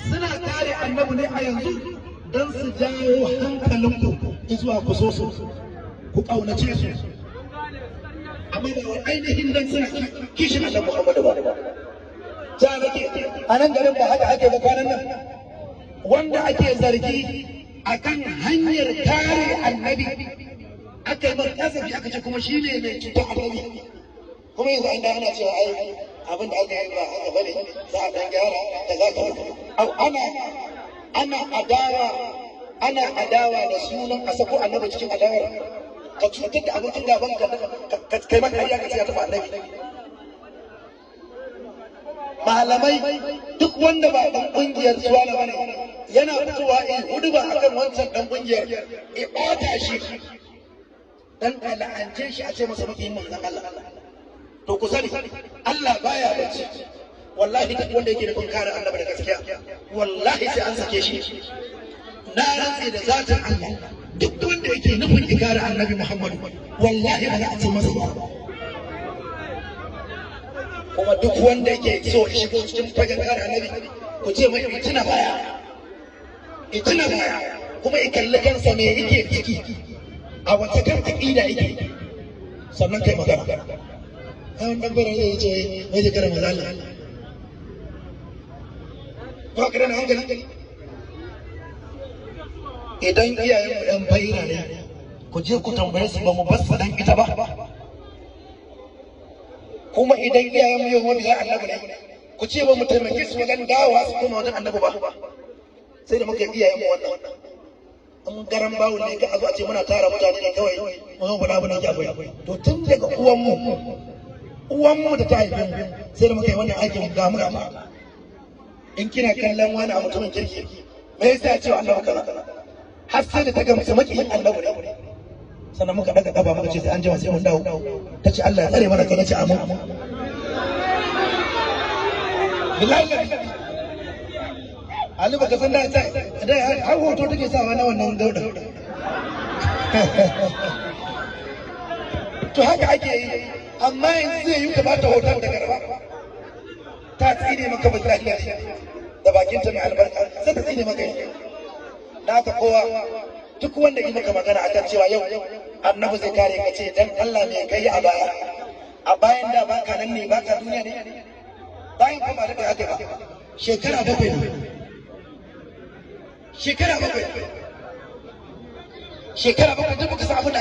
suna kare annabi ne a yanzu don su jawo hankalinku zuwa ku so su ku ƙaunace su, amma ba ainihin don suna kishin annabi Muhammadu ba. Ja nake a nan garin ba haka ake ba kwanan nan, wanda ake zargi akan hanyar kare annabi aka yi kasafi aka ce kuma shine mai cutar annabi, kuma yanzu an da ana cewa ai abin da aka yi ba haka bane, za a dan gyara da za ka ana adawa da sunan a sako annabi cikin adawar, ka cutar da abokin gaban ka kai maka hariya ka ce ya taɓa annabi. Malamai duk wanda ba dan kungiyar suwana bane yana fitowa in hudu ba akan wancan dan kungiyar ya bata shi dan al'ance shi a ce masa makiyin manzon Allah. To ku sani Allah baya bacci, wallahi duk wanda yake da kun kare annabi da gaskiya wallahi sai an sake shi. Na rantse da zatin Allah duk wanda yake nufin ikare annabi Muhammadu wallahi ba za a ce masa ba. Kuma duk wanda yake so ya shigo cikin fagen kare annabi ku ce mai itina baya kuma ya kalli kansa me yake ciki a wata kan aqida yake sannan kai magana. An dan bara zai ce wai je kare manzo Allah ba ka da hankali. Idan iyayen mu ɗan faira ne ku je ku tambaye su ba mu bar su dan ita ba, kuma idan iyayen mu yau mabiya annabi ne ku ce ba mu taimake su wajen dawowa su koma wajen annabi ba, sai da muka yi iyayen mu wannan. An garan bawo ne ka azo a ce muna tara mutane ne kawai mu zo faɗa abin da ke akwai. To tun daga uwan mu da ta haife mu sai da muka yi wannan aikin ga mu gama. In kina kallon wani a mutumin kirki me yasa ya ce wa annabi kaza, har sai da ta gamsu makiyin annabi ne sannan muka daga kafa muka ce sai an jima sai mun dawo. Ta ce Allah ya tsare mana kai, na ce amin. Billahi Ali baka san da har hoto take sawa na wannan dauda. To haka ake yi, amma yanzu zai yi ka bata hoton da garba ta tsine maka billahi da bakin ta mai albarka sai ta tsine maka yi. Na ka kowa duk wanda yi maka magana akan cewa yau annabi zai kare ka ce dan Allah ne kai a baya, a bayan da baka nan ne baka duniya ne, bayan kuma da kai aka ba shekara bakwai duk muka sa abin da